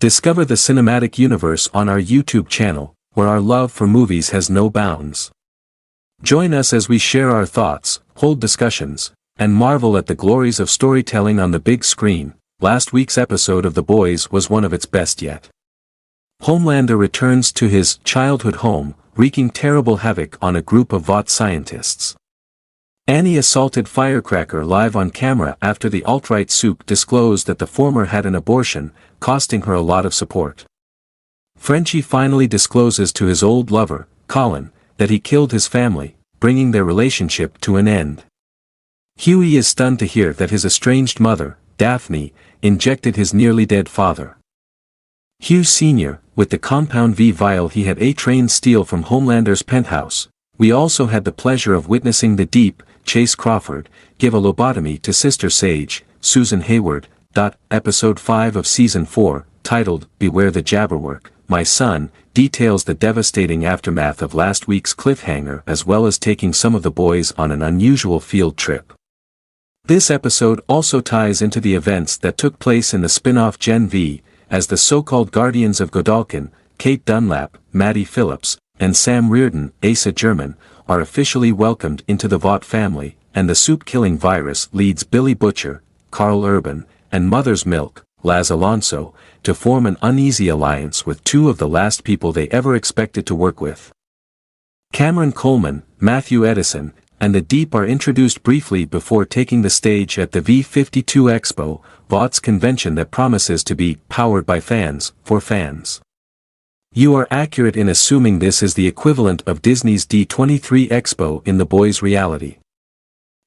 Discover the cinematic universe on our YouTube channel, where our love for movies has no bounds. Join us as we share our thoughts, hold discussions, and marvel at the glories of storytelling on the big screen. Last week's episode of The Boys was one of its best yet. Homelander returns to his childhood home, wreaking terrible havoc on a group of Vought scientists. Annie assaulted Firecracker live on camera after the alt-right Soup disclosed that the former had an abortion, costing her a lot of support. Frenchie finally discloses to his old lover, Colin, that he killed his family, bringing their relationship to an end. Huey is stunned to hear that his estranged mother, Daphne, injected his nearly dead father. Hugh Sr., with the Compound V vial he had A-Train steal from Homelander's penthouse. We also had the pleasure of witnessing the Deep, Chase Crawford, give a lobotomy to Sister Sage, Susan Hayward. Episode 5 of Season 4, titled, Beware the Jabberwock, My Son, details the devastating aftermath of last week's cliffhanger as well as taking some of the boys on an unusual field trip. This episode also ties into the events that took place in the spin-off Gen V, as the so-called Guardians of Godalkin, Kate Dunlap, Maddie Phillips, and Sam Reardon, Asa German, are officially welcomed into the Vought family, and the soup-killing virus leads Billy Butcher, Carl Urban, and Mother's Milk, Laz Alonso, to form an uneasy alliance with two of the last people they ever expected to work with. Cameron Coleman, Matthew Edison, and the Deep are introduced briefly before taking the stage at the V52 Expo, Vought's convention that promises to be powered by fans, for fans. You are accurate in assuming this is the equivalent of Disney's D23 Expo in The Boys' reality.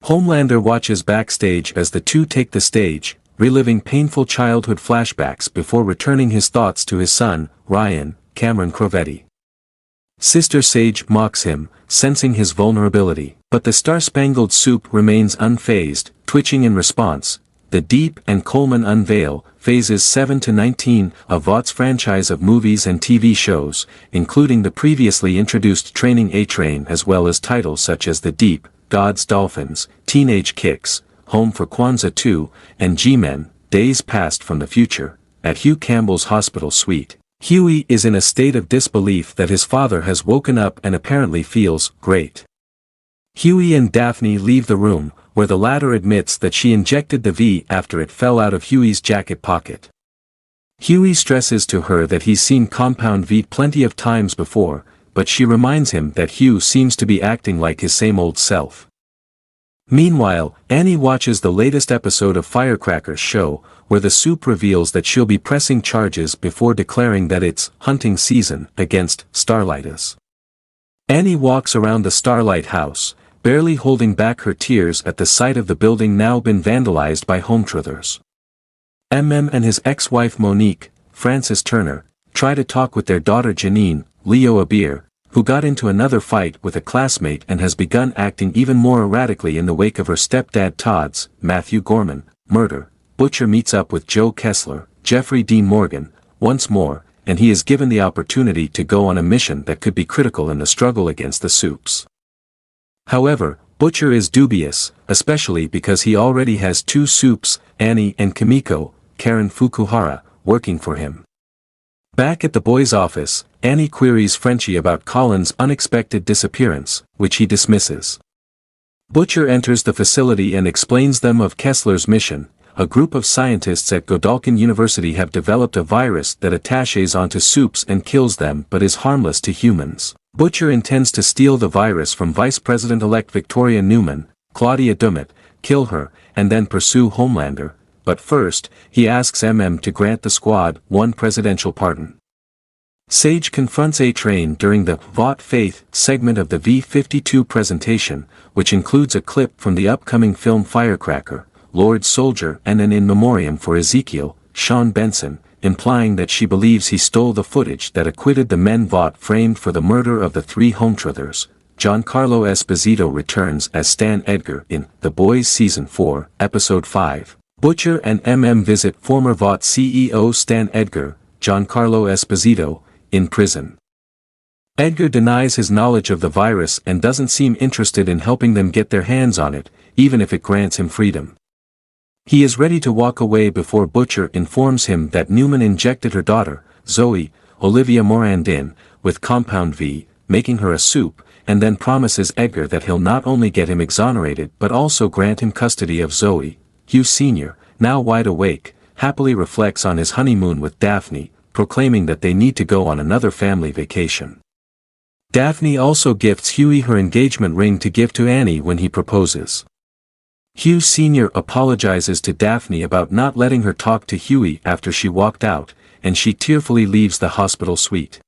Homelander watches backstage as the two take the stage, reliving painful childhood flashbacks before returning his thoughts to his son, Ryan, Cameron Crovetti. Sister Sage mocks him, sensing his vulnerability, but the Star-Spangled Soup remains unfazed, twitching in response. The Deep and Coleman unveil phases 7 to 19 of Vought's franchise of movies and TV shows, including the previously introduced Training A-Train as well as titles such as The Deep, God's Dolphins, Teenage Kicks, Home for Kwanzaa 2, and G-Men, Days Past from the Future. At Hugh Campbell's hospital suite, Huey is in a state of disbelief that his father has woken up and apparently feels great. Huey and Daphne leave the room, where the latter admits that she injected the V after it fell out of Huey's jacket pocket. Huey stresses to her that he's seen Compound V plenty of times before, but she reminds him that Hugh seems to be acting like his same old self. Meanwhile, Annie watches the latest episode of Firecracker's show, where the Soup reveals that she'll be pressing charges before declaring that it's hunting season against Starlightus. Annie walks around the Starlight house, barely holding back her tears at the sight of the building now been vandalized by hometruthers. MM and his ex-wife Monique, Frances Turner, try to talk with their daughter Janine, Leo Abir, who got into another fight with a classmate and has begun acting even more erratically in the wake of her stepdad Todd's, Matthew Gorman, murder. Butcher meets up with Joe Kessler, Jeffrey Dean Morgan, once more, and he is given the opportunity to go on a mission that could be critical in the struggle against the Soups. However, Butcher is dubious, especially because he already has two Soups, Annie and Kimiko, Karen Fukuhara, working for him. Back at the boys' office, Annie queries Frenchie about Colin's unexpected disappearance, which he dismisses. Butcher enters the facility and explains them of Kessler's mission. A group of scientists at Godalkin University have developed a virus that attaches onto Soups and kills them but is harmless to humans. Butcher intends to steal the virus from Vice President-elect Victoria Newman, Claudia Dummett, kill her, and then pursue Homelander, but first, he asks MM to grant the squad one presidential pardon. Sage confronts A-Train during the Vought Faith segment of the V52 presentation, which includes a clip from the upcoming film Firecracker, Lord Soldier, and an in memoriam for Ezekiel, Sean Benson, implying that she believes he stole the footage that acquitted the men Vought framed for the murder of the three hometruthers. Giancarlo Esposito returns as Stan Edgar in The Boys Season 4, Episode 5. Butcher and MM visit former Vought CEO Stan Edgar, Giancarlo Esposito, in prison. Edgar denies his knowledge of the virus and doesn't seem interested in helping them get their hands on it, even if it grants him freedom. He is ready to walk away before Butcher informs him that Newman injected her daughter, Zoe, Olivia Morandin, with compound V, making her a soup, and then promises Edgar that he'll not only get him exonerated but also grant him custody of Zoe. Hugh Sr., now wide awake, happily reflects on his honeymoon with Daphne, proclaiming that they need to go on another family vacation. Daphne also gifts Hughie her engagement ring to give to Annie when he proposes. Hugh Sr. apologizes to Daphne about not letting her talk to Hughie after she walked out, and she tearfully leaves the hospital suite.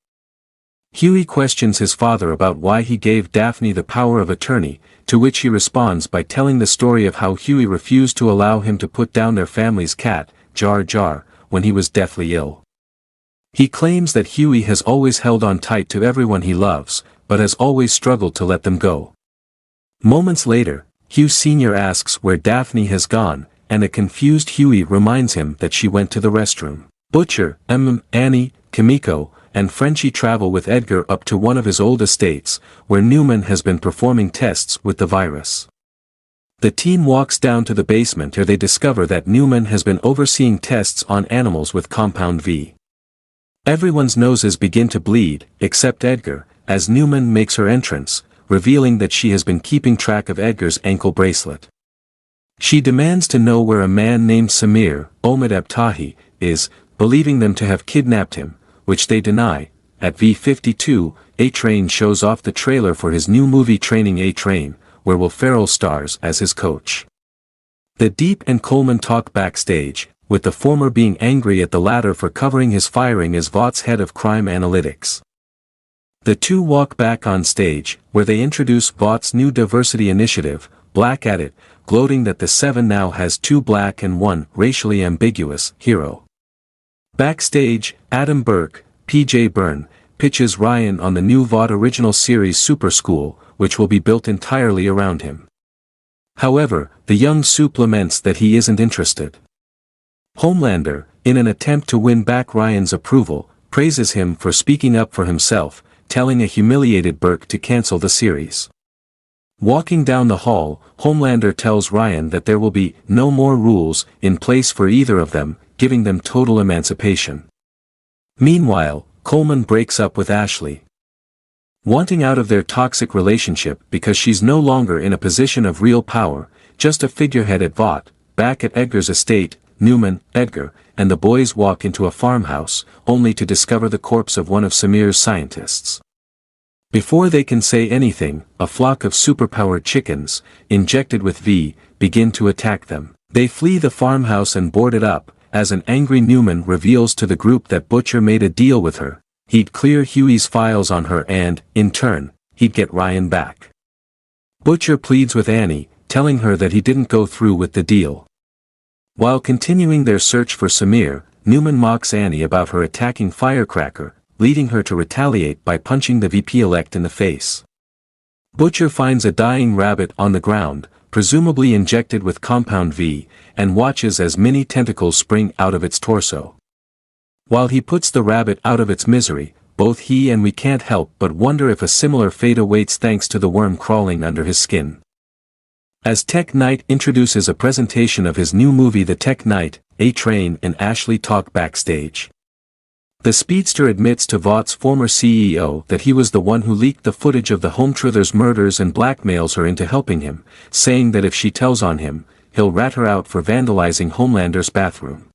Hughie questions his father about why he gave Daphne the power of attorney, to which he responds by telling the story of how Hughie refused to allow him to put down their family's cat, Jar Jar, when he was deathly ill. He claims that Hughie has always held on tight to everyone he loves, but has always struggled to let them go. Moments later, Hugh Sr. asks where Daphne has gone, and a confused Hughie reminds him that she went to the restroom. Butcher, Annie, Kimiko, and Frenchie travel with Edgar up to one of his old estates, where Newman has been performing tests with the virus. The team walks down to the basement where they discover that Newman has been overseeing tests on animals with compound V. Everyone's noses begin to bleed, except Edgar, as Newman makes her entrance, revealing that she has been keeping track of Edgar's ankle bracelet. She demands to know where a man named Samir, Omid Abtahi, is, believing them to have kidnapped him, which they deny. At V52, A-Train shows off the trailer for his new movie Training A-Train, where Will Ferrell stars as his coach. The Deep and Coleman talk backstage, with the former being angry at the latter for covering his firing as Vought's head of crime analytics. The two walk back on stage, where they introduce Vought's new diversity initiative, Black at It, gloating that the Seven now has 2 black and 1 racially ambiguous hero. Backstage, Adam Burke, P.J. Byrne, pitches Ryan on the new Vought original series Super School, which will be built entirely around him. However, the young Soup laments that he isn't interested. Homelander, in an attempt to win back Ryan's approval, praises him for speaking up for himself, telling a humiliated Burke to cancel the series. Walking down the hall, Homelander tells Ryan that there will be no more rules in place for either of them, giving them total emancipation. Meanwhile, Coleman breaks up with Ashley. Wanting out of their toxic relationship because she's no longer in a position of real power, just a figurehead at Vought, back at Edgar's estate, Newman, Edgar, and the boys walk into a farmhouse, only to discover the corpse of one of Samir's scientists. Before they can say anything, a flock of superpowered chickens, injected with V, begin to attack them. They flee the farmhouse and board it up, as an angry Newman reveals to the group that Butcher made a deal with her. He'd clear Hughie's files on her and, in turn, he'd get Ryan back. Butcher pleads with Annie, telling her that he didn't go through with the deal. While continuing their search for Samir, Newman mocks Annie about her attacking Firecracker, leading her to retaliate by punching the VP-elect in the face. Butcher finds a dying rabbit on the ground, presumably injected with compound V, and watches as many tentacles spring out of its torso. While he puts the rabbit out of its misery, both he and we can't help but wonder if a similar fate awaits thanks to the worm crawling under his skin. As Tech Knight introduces a presentation of his new movie The Tech Knight, A-Train and Ashley talk backstage. The speedster admits to Vought's former CEO that he was the one who leaked the footage of the Home Truthers murders and blackmails her into helping him, saying that if she tells on him, he'll rat her out for vandalizing Homelander's bathroom.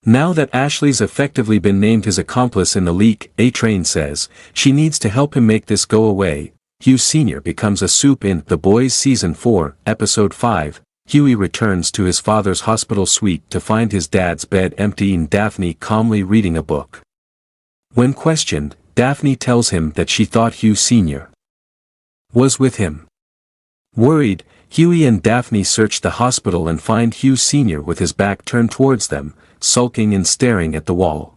Now that Ashley's effectively been named his accomplice in the leak, A-Train says, she needs to help him make this go away. Hugh Sr. becomes a Soup in The Boys Season 4, Episode 5. Hughie returns to his father's hospital suite to find his dad's bed empty and Daphne calmly reading a book. When questioned, Daphne tells him that she thought Hugh Sr. was with him. Worried, Hughie and Daphne search the hospital and find Hugh Sr. with his back turned towards them, sulking and staring at the wall.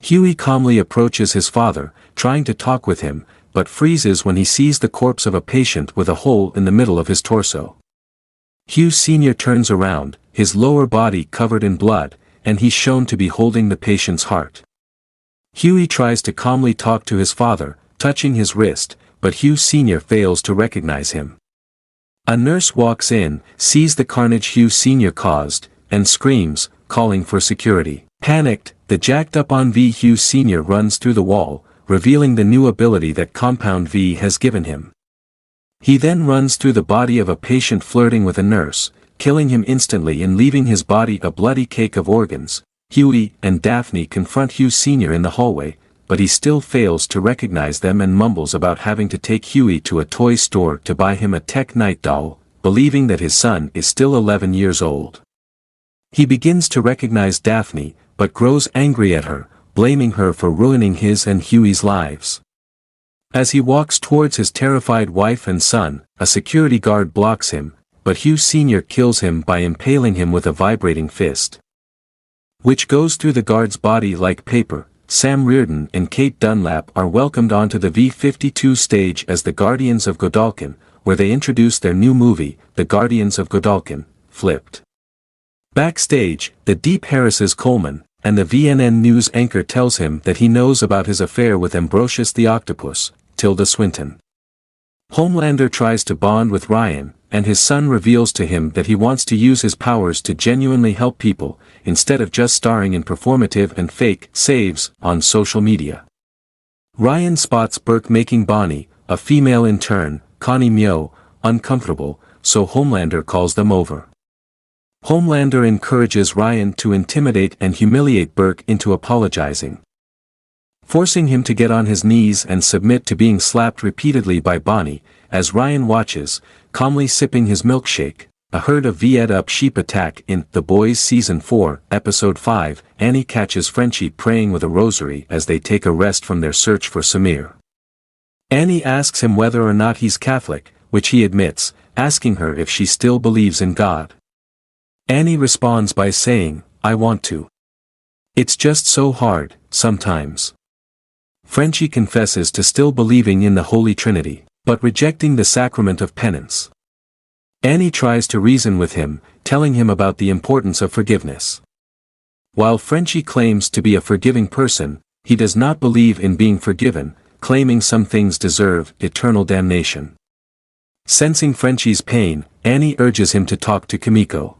Hughie calmly approaches his father, trying to talk with him, but freezes when he sees the corpse of a patient with a hole in the middle of his torso. Hugh Sr. turns around, his lower body covered in blood, and he's shown to be holding the patient's heart. Hughie tries to calmly talk to his father, touching his wrist, but Hugh Sr. fails to recognize him. A nurse walks in, sees the carnage Hugh Sr. caused, and screams, calling for security. Panicked, the jacked-up-on Hugh Sr. runs through the wall, revealing the new ability that Compound V has given him. He then runs through the body of a patient flirting with a nurse, killing him instantly and leaving his body a bloody cake of organs. Huey and Daphne confront Hugh Sr. in the hallway, but he still fails to recognize them and mumbles about having to take Huey to a toy store to buy him a Tech Knight doll, believing that his son is still 11 years old. He begins to recognize Daphne, but grows angry at her, blaming her for ruining his and Huey's lives. As he walks towards his terrified wife and son, a security guard blocks him, but Hugh Sr. kills him by impaling him with a vibrating fist, which goes through the guard's body like paper. Sam Reardon and Kate Dunlap are welcomed onto the V-52 stage as the Guardians of Godalkin, where they introduce their new movie, The Guardians of Godalkin, Flipped. Backstage, the Deep harasses Coleman, and the VNN news anchor tells him that he knows about his affair with Ambrosius the Octopus, Tilda Swinton. Homelander tries to bond with Ryan, and his son reveals to him that he wants to use his powers to genuinely help people, instead of just starring in performative and fake saves on social media. Ryan spots Burke making Bonnie, a female intern, Connie Myo, uncomfortable, so Homelander calls them over. Homelander encourages Ryan to intimidate and humiliate Burke into apologizing, forcing him to get on his knees and submit to being slapped repeatedly by Bonnie, as Ryan watches, calmly sipping his milkshake. A herd of V-ed-up sheep attack in The Boys Season 4, Episode 5, Annie catches Frenchie praying with a rosary as they take a rest from their search for Samir. Annie asks him whether or not he's Catholic, which he admits, asking her if she still believes in God. Annie responds by saying, "I want to. It's just so hard, sometimes." Frenchie confesses to still believing in the Holy Trinity, but rejecting the sacrament of penance. Annie tries to reason with him, telling him about the importance of forgiveness. While Frenchie claims to be a forgiving person, he does not believe in being forgiven, claiming some things deserve eternal damnation. Sensing Frenchie's pain, Annie urges him to talk to Kimiko.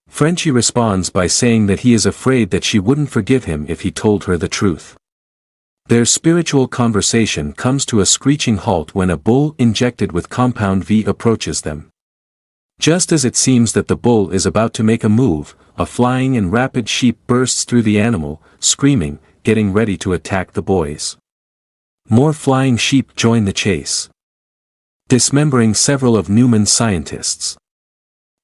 Frenchie responds by saying that he is afraid that she wouldn't forgive him if he told her the truth. Their spiritual conversation comes to a screeching halt when a bull injected with Compound V approaches them. Just as it seems that the bull is about to make a move, a flying and rapid sheep bursts through the animal, screaming, getting ready to attack the boys. More flying sheep join the chase, dismembering several of Newman's scientists.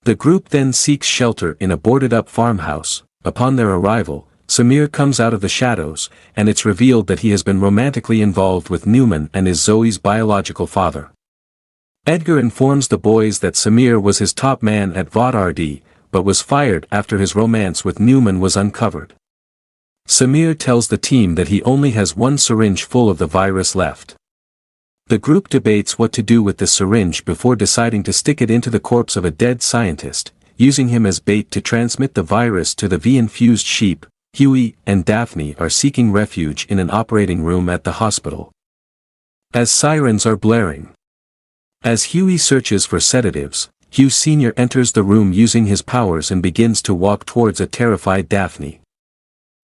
The group then seeks shelter in a boarded-up farmhouse. Upon their arrival, Samir comes out of the shadows, and it's revealed that he has been romantically involved with Newman and is Zoe's biological father. Edgar informs the boys that Samir was his top man at VOD-RD, but was fired after his romance with Newman was uncovered. Samir tells the team that he only has one syringe full of the virus left. The group debates what to do with the syringe before deciding to stick it into the corpse of a dead scientist, using him as bait to transmit the virus to the V-infused sheep. Huey and Daphne are seeking refuge in an operating room at the hospital, as sirens are blaring. As Huey searches for sedatives, Hugh Sr. enters the room using his powers and begins to walk towards a terrified Daphne.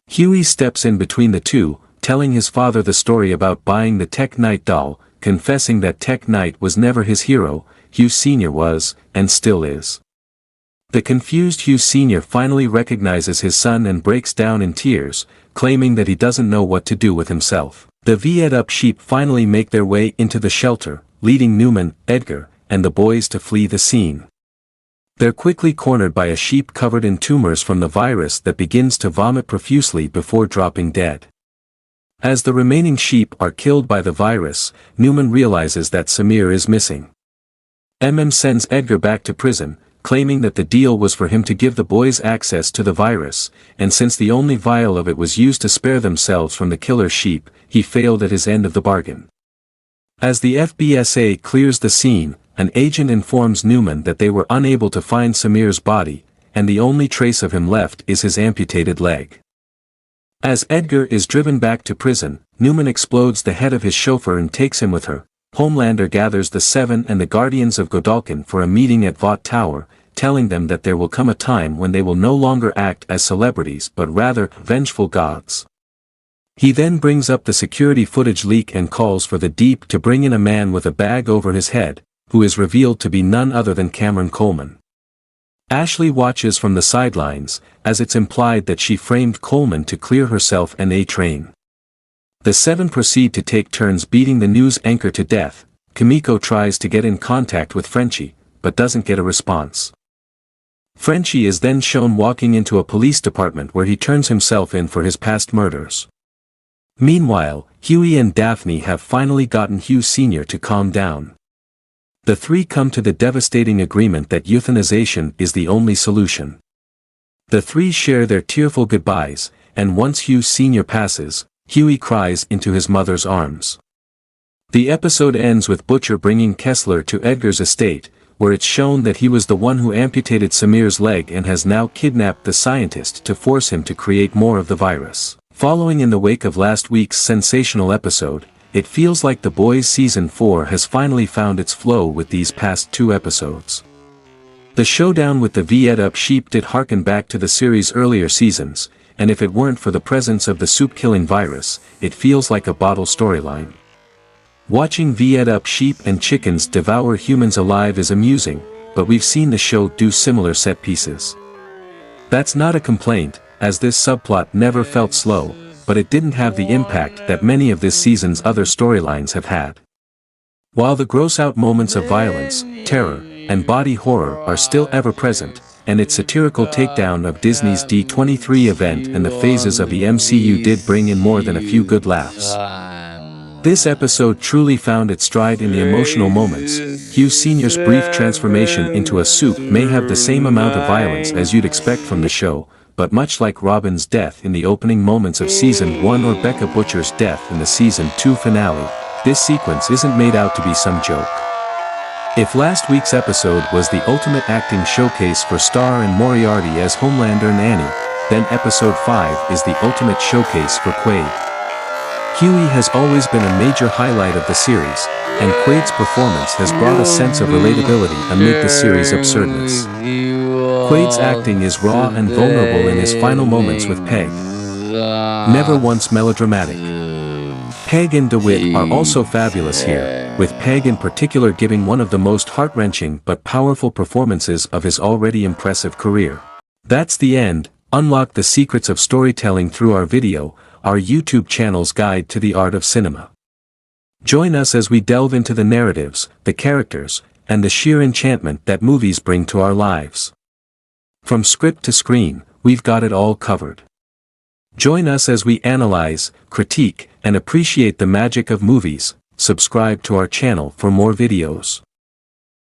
Huey steps in between the two, telling his father the story about buying the Tech Knight doll, confessing that Tech Knight was never his hero. Hugh Sr. was, and still is. The confused Hugh Sr. finally recognizes his son and breaks down in tears, claiming that he doesn't know what to do with himself. The V-ed-up sheep finally make their way into the shelter, leading Newman, Edgar, and the boys to flee the scene. They're quickly cornered by a sheep covered in tumors from the virus that begins to vomit profusely before dropping dead. As the remaining sheep are killed by the virus, Newman realizes that Samir is missing. Sends Edgar back to prison, claiming that the deal was for him to give the boys access to the virus, and since the only vial of it was used to spare themselves from the killer sheep, he failed at his end of the bargain. As the FBSA clears the scene, an agent informs Newman that they were unable to find Samir's body, and the only trace of him left is his amputated leg. As Edgar is driven back to prison, Newman explodes the head of his chauffeur and takes him with her, Homelander gathers the Seven and the Guardians of Godalkin for a meeting at Vought Tower, telling them that there will come a time when they will no longer act as celebrities but rather vengeful gods. He then brings up the security footage leak and calls for the Deep to bring in a man with a bag over his head, who is revealed to be none other than Cameron Coleman. Ashley watches from the sidelines, as it's implied that she framed Coleman to clear herself and A-Train. The Seven proceed to take turns beating the news anchor to death. Kimiko tries to get in contact with Frenchie, but doesn't get a response. Frenchie is then shown walking into a police department where he turns himself in for his past murders. Meanwhile, Huey and Daphne have finally gotten Hugh Sr. to calm down. The three come to the devastating agreement that euthanization is the only solution. The three share their tearful goodbyes, and once Hugh Sr. passes, Huey cries into his mother's arms. The episode ends with Butcher bringing Kessler to Edgar's estate, where it's shown that he was the one who amputated Samir's leg and has now kidnapped the scientist to force him to create more of the virus. Following in the wake of last week's sensational episode, it feels like The Boys Season 4 has finally found its flow with these past 2 episodes. The showdown with the V-Ed-Up sheep did harken back to the series' earlier seasons, and if it weren't for the presence of the soup-killing virus, it feels like a bottle storyline. Watching V-Ed-Up sheep and chickens devour humans alive is amusing, but we've seen the show do similar set pieces. That's not a complaint, as this subplot never felt slow, but it didn't have the impact that many of this season's other storylines have had. While the gross-out moments of violence, terror, and body horror are still ever present, and its satirical takedown of Disney's D23 event and the phases of the MCU did bring in more than a few good laughs. This episode truly found its stride in the emotional moments. Hugh Sr.'s brief transformation into a soup may have the same amount of violence as you'd expect from the show, but much like Robin's death in the opening moments of Season 1 or Becca Butcher's death in the Season 2 finale, this sequence isn't made out to be some joke. If last week's episode was the ultimate acting showcase for Starr and Moriarty as Homelander and Annie, then Episode 5 is the ultimate showcase for Quaid. Huey has always been a major highlight of the series, and Quaid's performance has brought a sense of relatability amid the series' absurdness. Quaid's acting is raw and vulnerable in his final moments with Peg. Never once melodramatic. Peg and DeWitt are also fabulous here, with Peg in particular giving one of the most heart-wrenching but powerful performances of his already impressive career. That's the end. Unlock the secrets of storytelling through our video, our YouTube channel's guide to the art of cinema. Join us as we delve into the narratives, the characters, and the sheer enchantment that movies bring to our lives. From script to screen, we've got it all covered. Join us as we analyze, critique, and appreciate the magic of movies. Subscribe to our channel for more videos.